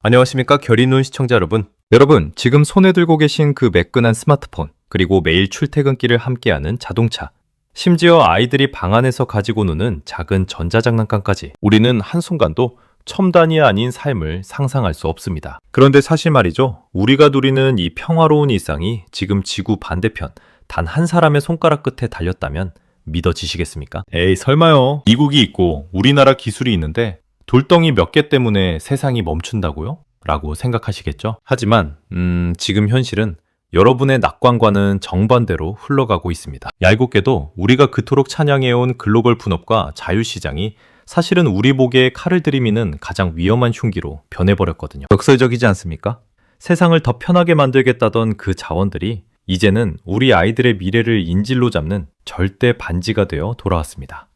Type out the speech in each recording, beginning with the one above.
안녕하십니까 결의눈 시청자 여러분. 여러분, 지금 손에 들고 계신 그 매끈한 스마트폰, 그리고 매일 출퇴근길을 함께하는 자동차, 심지어 아이들이 방 안에서 가지고 노는 작은 전자장난감까지 우리는 한순간도 첨단이 아닌 삶을 상상할 수 없습니다. 그런데 사실 말이죠. 우리가 누리는 이 평화로운 일상이 지금 지구 반대편 단 한 사람의 손가락 끝에 달렸다면 믿어지시겠습니까? 에이, 설마요. 미국이 있고 우리나라 기술이 있는데 돌덩이 몇 개 때문에 세상이 멈춘다고요? 라고 생각하시겠죠? 하지만 지금 현실은 여러분의 낙관과는 정반대로 흘러가고 있습니다. 얄궂게도 우리가 그토록 찬양해온 글로벌 분업과 자유시장이 사실은 우리 목에 칼을 들이미는 가장 위험한 흉기로 변해버렸거든요. 역설적이지 않습니까? 세상을 더 편하게 만들겠다던 그 자원들이 이제는 우리 아이들의 미래를 인질로 잡는 절대 반지가 되어 돌아왔습니다.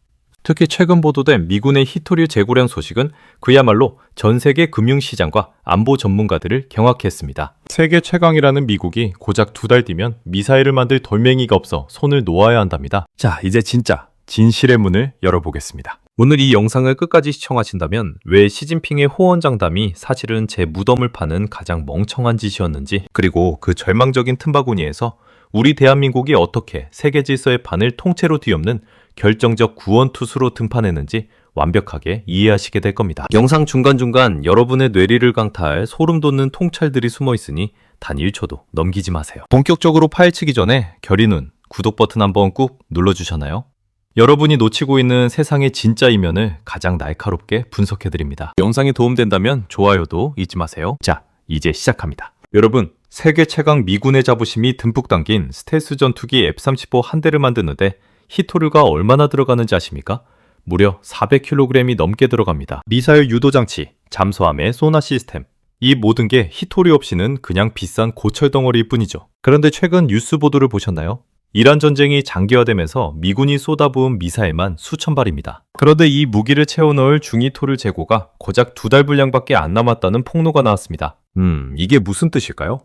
특히 최근 보도된 미군의 히토류 재고령 소식은 그야말로 전 세계 금융시장과 안보 전문가들을 경악케 했습니다. 세계 최강이라는 미국이 고작 2달 뒤면 미사일을 만들 돌멩이가 없어 손을 놓아야 한답니다. 자, 이제 진짜 진실의 문을 열어보겠습니다. 오늘 이 영상을 끝까지 시청하신다면 왜 시진핑의 호언장담이 사실은 제 무덤을 파는 가장 멍청한 짓이었는지, 그리고 그 절망적인 틈바구니에서 우리 대한민국이 어떻게 세계 질서의 판을 통째로 뒤엎는 결정적 구원투수로 등판했는지 완벽하게 이해하시게 될 겁니다. 영상 중간중간 여러분의 뇌리를 강타할 소름 돋는 통찰들이 숨어 있으니 단 1초도 넘기지 마세요. 본격적으로 파헤치기 전에 결의눈 구독 버튼 한번 꾹 눌러주셨나요? 여러분이 놓치고 있는 세상의 진짜 이면을 가장 날카롭게 분석해드립니다. 영상이 도움된다면 좋아요도 잊지 마세요. 자, 이제 시작합니다. 여러분, 세계 최강 미군의 자부심이 듬뿍 담긴 스텔스 전투기 F-35 한 대를 만드는데 히토류가 얼마나 들어가는지 아십니까? 무려 400kg이 넘게 들어갑니다. 미사일 유도 장치, 잠수함의 소나 시스템, 이 모든 게 히토류 없이는 그냥 비싼 고철 덩어리일 뿐이죠. 그런데 최근 뉴스 보도를 보셨나요? 이란 전쟁이 장기화되면서 미군이 쏟아부은 미사일만 수천 발입니다. 그런데 이 무기를 채워넣을 중위토류 재고가 고작 2달 분량밖에 안 남았다는 폭로가 나왔습니다. 이게 무슨 뜻일까요?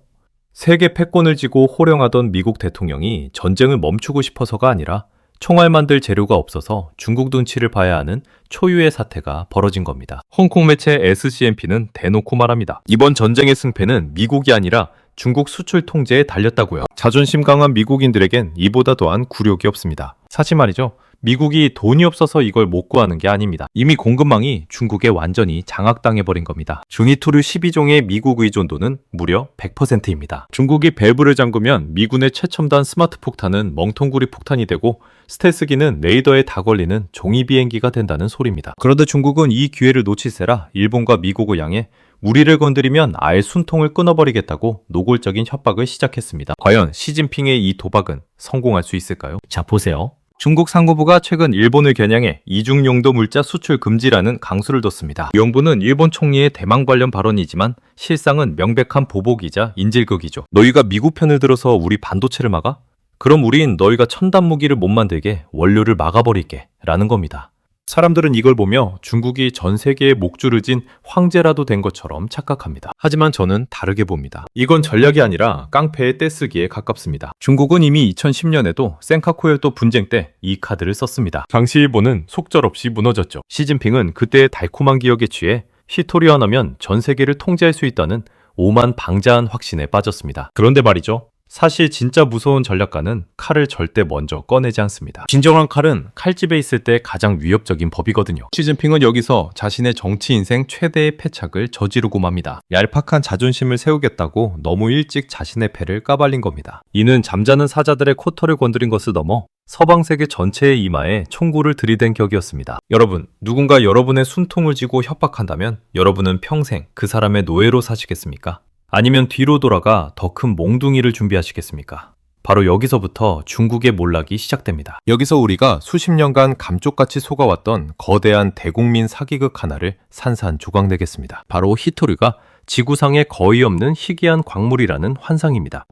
세계 패권을 쥐고 호령하던 미국 대통령이 전쟁을 멈추고 싶어서가 아니라 총알 만들 재료가 없어서 중국 눈치를 봐야 하는 초유의 사태가 벌어진 겁니다. 홍콩 매체 SCMP는 대놓고 말합니다. 이번 전쟁의 승패는 미국이 아니라 중국 수출 통제에 달렸다고요. 자존심 강한 미국인들에겐 이보다 더한 굴욕이 없습니다. 사실 말이죠. 미국이 돈이 없어서 이걸 못 구하는 게 아닙니다. 이미 공급망이 중국에 완전히 장악당해버린 겁니다. 중위토류 12종의 미국 의존도는 무려 100%입니다. 중국이 밸브를 잠그면 미군의 최첨단 스마트 폭탄은 멍텅구리 폭탄이 되고 스텔스기는 레이더에 다 걸리는 종이 비행기가 된다는 소리입니다. 그런데 중국은 이 기회를 놓치세라 일본과 미국을 향해 우리를 건드리면 아예 순통을 끊어버리겠다고 노골적인 협박을 시작했습니다. 과연 시진핑의 이 도박은 성공할 수 있을까요? 자, 보세요. 중국 상무부가 최근 일본을 겨냥해 이중용도 물자 수출 금지라는 강수를 뒀습니다. 이 용부는 일본 총리의 대망 관련 발언이지만 실상은 명백한 보복이자 인질극이죠. 너희가 미국 편을 들어서 우리 반도체를 막아? 그럼 우린 너희가 첨단 무기를 못 만들게 원료를 막아버릴게 라는 겁니다. 사람들은 이걸 보며 중국이 전 세계에 목줄을 진 황제라도 된 것처럼 착각합니다. 하지만 저는 다르게 봅니다. 이건 전략이 아니라 깡패의 떼쓰기에 가깝습니다. 중국은 이미 2010년에도 센카쿠열도 분쟁 때 이 카드를 썼습니다. 당시 일본은 속절없이 무너졌죠. 시진핑은 그때의 달콤한 기억에 취해 히토류 하나면 전 세계를 통제할 수 있다는 오만방자한 확신에 빠졌습니다. 그런데 말이죠. 사실 진짜 무서운 전략가는 칼을 절대 먼저 꺼내지 않습니다. 진정한 칼은 칼집에 있을 때 가장 위협적인 법이거든요. 시진핑은 여기서 자신의 정치 인생 최대의 패착을 저지르고 맙니다. 얄팍한 자존심을 세우겠다고 너무 일찍 자신의 패를 까발린 겁니다. 이는 잠자는 사자들의 코털을 건드린 것을 넘어 서방 세계 전체의 이마에 총구를 들이댄 격이었습니다. 여러분, 누군가 여러분의 숨통을 쥐고 협박한다면 여러분은 평생 그 사람의 노예로 사시겠습니까? 아니면 뒤로 돌아가 더 큰 몽둥이를 준비하시겠습니까? 바로 여기서부터 중국의 몰락이 시작됩니다. 여기서 우리가 수십 년간 감쪽같이 속아왔던 거대한 대국민 사기극 하나를 산산조각내겠습니다. 바로 히토류가 지구상에 거의 없는 희귀한 광물이라는 환상입니다.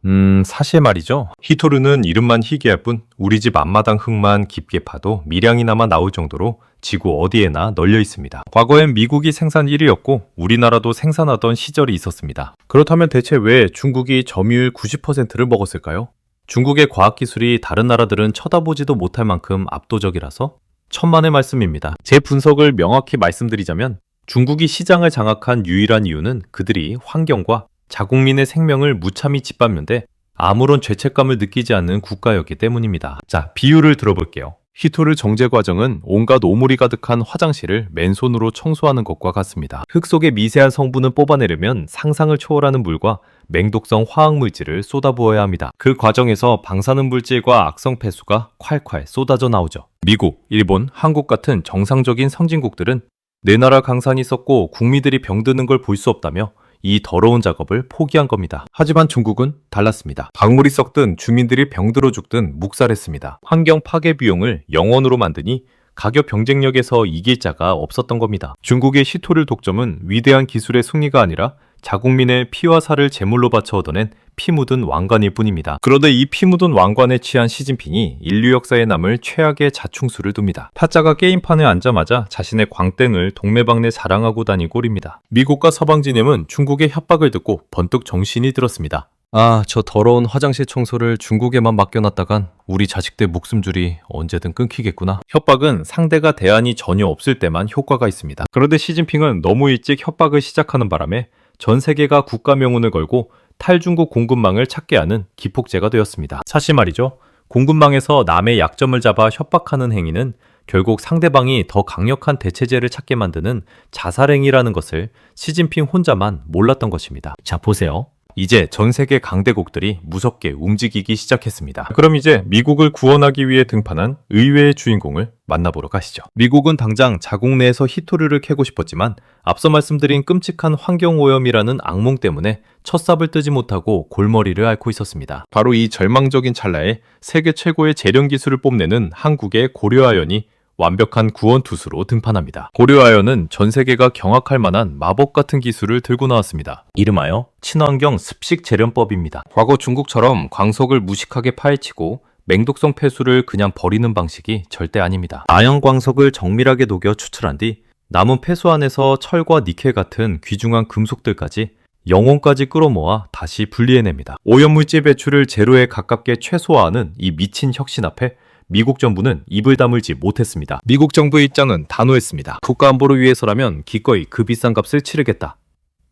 사실 말이죠. 히토류는 이름만 희귀할 뿐 우리 집 앞마당 흙만 깊게 파도 밀양이나마 나올 정도로 지구 어디에나 널려 있습니다. 과거엔 미국이 생산 1위였고 우리나라도 생산하던 시절이 있었습니다. 그렇다면 대체 왜 중국이 점유율 90%를 먹었을까요? 중국의 과학기술이 다른 나라들은 쳐다보지도 못할 만큼 압도적이라서 천만의 말씀입니다. 제 분석을 명확히 말씀드리자면 중국이 시장을 장악한 유일한 이유는 그들이 환경과 자국민의 생명을 무참히 짓밟는데 아무런 죄책감을 느끼지 않는 국가였기 때문입니다. 자, 비유를 들어볼게요. 히토르 정제 과정은 온갖 오물이 가득한 화장실을 맨손으로 청소하는 것과 같습니다. 흙 속의 미세한 성분을 뽑아내려면 상상을 초월하는 물과 맹독성 화학물질을 쏟아부어야 합니다. 그 과정에서 방사능 물질과 악성 폐수가 콸콸 쏟아져 나오죠. 미국, 일본, 한국 같은 정상적인 선진국들은 내 나라 강산이 썩고 국민들이 병드는 걸 볼 수 없다며 이 더러운 작업을 포기한 겁니다. 하지만 중국은 달랐습니다. 작물이 썩든 주민들이 병들어 죽든 묵살했습니다. 환경 파괴 비용을 0원으로 만드니 가격 경쟁력에서 이길 자가 없었던 겁니다. 중국의 시토를 독점은 위대한 기술의 승리가 아니라 자국민의 피와 살을 제물로 바쳐 얻어낸 피 묻은 왕관일 뿐입니다. 그런데 이 피 묻은 왕관에 취한 시진핑이 인류 역사에 남을 최악의 자충수를 둡니다. 타짜가 게임판에 앉자마자 자신의 광땡을 동네방네 자랑하고 다닐 꼴입니다. 미국과 서방 진영은 중국의 협박을 듣고 번뜩 정신이 들었습니다. 아, 저 더러운 화장실 청소를 중국에만 맡겨놨다간 우리 자식들 목숨줄이 언제든 끊기겠구나. 협박은 상대가 대안이 전혀 없을 때만 효과가 있습니다. 그런데 시진핑은 너무 일찍 협박을 시작하는 바람에 전 세계가 국가 명운을 걸고 탈중국 공급망을 찾게 하는 기폭제가 되었습니다. 사실 말이죠. 공급망에서 남의 약점을 잡아 협박하는 행위는 결국 상대방이 더 강력한 대체제를 찾게 만드는 자살행위라는 것을 시진핑 혼자만 몰랐던 것입니다. 자, 보세요. 이제 전 세계 강대국들이 무섭게 움직이기 시작했습니다. 그럼 이제 미국을 구원하기 위해 등판한 의외의 주인공을 만나보러 가시죠. 미국은 당장 자국 내에서 히토류를 캐고 싶었지만 앞서 말씀드린 끔찍한 환경오염이라는 악몽 때문에 첫삽을 뜨지 못하고 골머리를 앓고 있었습니다. 바로 이 절망적인 찰나에 세계 최고의 제련 기술을 뽐내는 한국의 고려아연이 완벽한 구원투수로 등판합니다. 고려아연은 전 세계가 경악할 만한 마법 같은 기술을 들고 나왔습니다. 이름하여 친환경 습식 재련법입니다. 과거 중국처럼 광석을 무식하게 파헤치고 맹독성 폐수를 그냥 버리는 방식이 절대 아닙니다. 아연 광석을 정밀하게 녹여 추출한 뒤 남은 폐수 안에서 철과 니켈 같은 귀중한 금속들까지 영혼까지 끌어모아 다시 분리해냅니다. 오염물질 배출을 제로에 가깝게 최소화하는 이 미친 혁신 앞에 미국 정부는 입을 다물지 못했습니다. 미국 정부의 입장은 단호했습니다. 국가안보를 위해서라면 기꺼이 그 비싼 값을 치르겠다.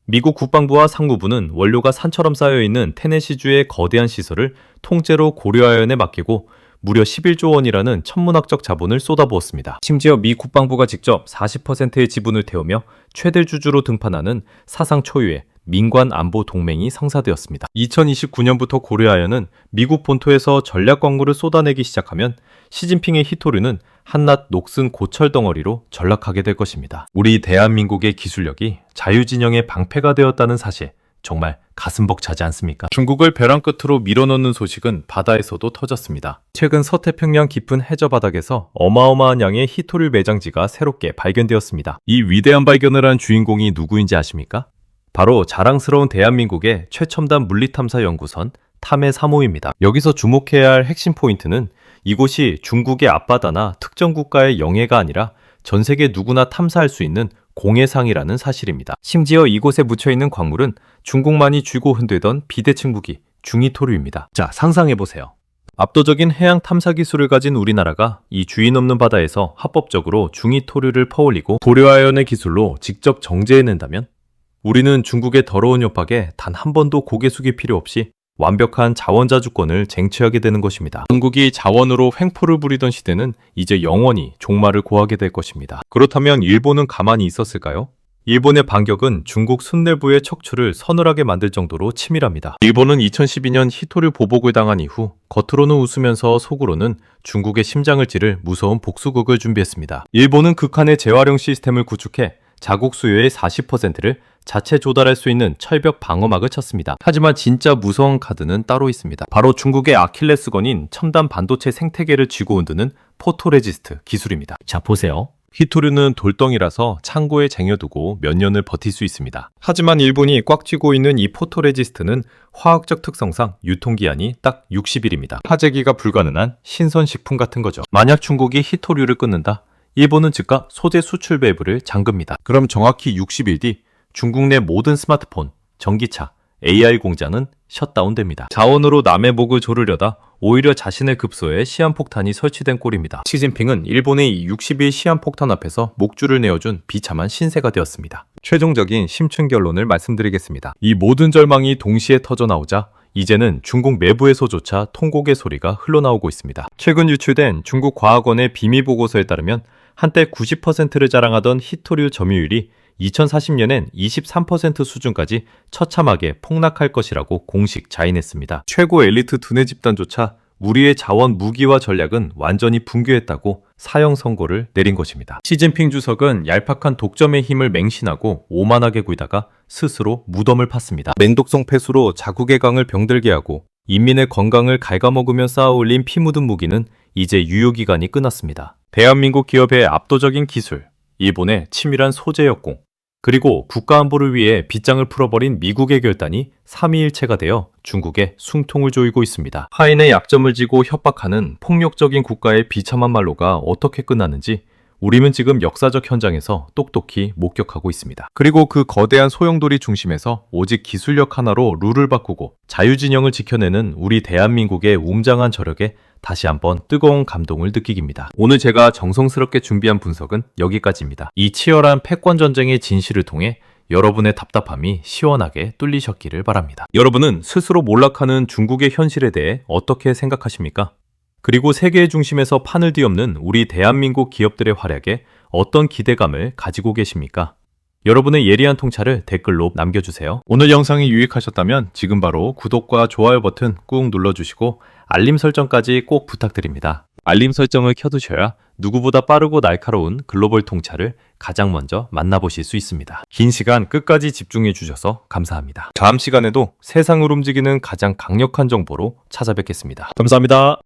미국 국방부와 상무부는 원료가 산처럼 쌓여있는 테네시주의 거대한 시설을 통째로 고려아연에 맡기고 무려 11조 원이라는 천문학적 자본을 쏟아부었습니다. 심지어 미 국방부가 직접 40%의 지분을 태우며 최대 주주로 등판하는 사상 초유의 민관 안보 동맹이 성사되었습니다. 2029년부터 고려아연은 미국 본토에서 전략 광물을 쏟아내기 시작하면 시진핑의 히토르는 한낱 녹슨 고철 덩어리로 전락하게 될 것입니다. 우리 대한민국의 기술력이 자유진영의 방패가 되었다는 사실, 정말 가슴 벅차지 않습니까? 중국을 벼랑 끝으로 밀어넣는 소식은 바다에서도 터졌습니다. 최근 서태평양 깊은 해저 바닥에서 어마어마한 양의 히토류 매장지가 새롭게 발견되었습니다. 이 위대한 발견을 한 주인공이 누구인지 아십니까? 바로 자랑스러운 대한민국의 최첨단 물리탐사연구선 탐해 3호입니다. 여기서 주목해야 할 핵심 포인트는 이곳이 중국의 앞바다나 특정 국가의 영해가 아니라 전 세계 누구나 탐사할 수 있는 공해상이라는 사실입니다. 심지어 이곳에 묻혀있는 광물은 중국만이 쥐고 흔들던 비대칭 무기 중히토류입니다. 자, 상상해보세요. 압도적인 해양 탐사 기술을 가진 우리나라가 이 주인 없는 바다에서 합법적으로 중히토류를 퍼올리고 고려아연의 기술로 직접 정제해낸다면 우리는 중국의 더러운 협박에 단 한 번도 고개 숙일 필요 없이 완벽한 자원자주권을 쟁취하게 되는 것입니다. 중국이 자원으로 횡포를 부리던 시대는 이제 영원히 종말을 고하게 될 것입니다. 그렇다면 일본은 가만히 있었을까요? 일본의 반격은 중국 순례부의 척추를 서늘하게 만들 정도로 치밀합니다. 일본은 2012년 히토류 보복을 당한 이후 겉으로는 웃으면서 속으로는 중국의 심장을 찌를 무서운 복수극을 준비했습니다. 일본은 극한의 재활용 시스템을 구축해 자국 수요의 40%를 자체 조달할 수 있는 철벽 방어막을 쳤습니다. 하지만 진짜 무서운 카드는 따로 있습니다. 바로 중국의 아킬레스건인 첨단 반도체 생태계를 쥐고 흔드는 포토레지스트 기술입니다. 자, 보세요. 히토류는 돌덩이라서 창고에 쟁여두고 몇 년을 버틸 수 있습니다. 하지만 일본이 꽉 쥐고 있는 이 포토레지스트는 화학적 특성상 유통기한이 딱 60일입니다. 화재기가 불가능한 신선식품 같은 거죠. 만약 중국이 히토류를 끊는다? 일본은 즉각 소재 수출 밸브를 잠급니다. 그럼 정확히 60일 뒤 중국 내 모든 스마트폰, 전기차, AI 공장은 셧다운됩니다. 자원으로 남의 목을 조르려다 오히려 자신의 급소에 시한폭탄이 설치된 꼴입니다. 시진핑은 일본의 이 60일 시한폭탄 앞에서 목줄을 내어준 비참한 신세가 되었습니다. 최종적인 심층 결론을 말씀드리겠습니다. 이 모든 절망이 동시에 터져나오자 이제는 중국 내부에서조차 통곡의 소리가 흘러나오고 있습니다. 최근 유출된 중국 과학원의 비밀 보고서에 따르면 한때 90%를 자랑하던 히토류 점유율이 2040년엔 23% 수준까지 처참하게 폭락할 것이라고 공식 자인했습니다. 최고 엘리트 두뇌 집단조차 우리의 자원, 무기와 전략은 완전히 붕괴했다고 사형 선고를 내린 것입니다. 시진핑 주석은 얄팍한 독점의 힘을 맹신하고 오만하게 구이다가 스스로 무덤을 팠습니다. 맹독성 폐수로 자국의 강을 병들게 하고 인민의 건강을 갉아먹으며 쌓아올린 피 묻은 무기는 이제 유효기간이 끝났습니다. 대한민국 기업의 압도적인 기술, 일본의 치밀한 소재 역공, 그리고 국가안보를 위해 빗장을 풀어버린 미국의 결단이 삼위일체가 되어 중국에 숨통을 조이고 있습니다. 하인의 약점을 쥐고 협박하는 폭력적인 국가의 비참한 말로가 어떻게 끝났는지 우리는 지금 역사적 현장에서 똑똑히 목격하고 있습니다. 그리고 그 거대한 소용돌이 중심에서 오직 기술력 하나로 룰을 바꾸고 자유진영을 지켜내는 우리 대한민국의 웅장한 저력에 다시 한번 뜨거운 감동을 느끼깁니다. 오늘 제가 정성스럽게 준비한 분석은 여기까지입니다. 이 치열한 패권 전쟁의 진실을 통해 여러분의 답답함이 시원하게 뚫리셨기를 바랍니다. 여러분은 스스로 몰락하는 중국의 현실에 대해 어떻게 생각하십니까? 그리고 세계의 중심에서 판을 뒤엎는 우리 대한민국 기업들의 활약에 어떤 기대감을 가지고 계십니까? 여러분의 예리한 통찰을 댓글로 남겨주세요. 오늘 영상이 유익하셨다면 지금 바로 구독과 좋아요 버튼 꾹 눌러주시고 알림 설정까지 꼭 부탁드립니다. 알림 설정을 켜두셔야 누구보다 빠르고 날카로운 글로벌 통찰을 가장 먼저 만나보실 수 있습니다. 긴 시간 끝까지 집중해 주셔서 감사합니다. 다음 시간에도 세상을 움직이는 가장 강력한 정보로 찾아뵙겠습니다. 감사합니다.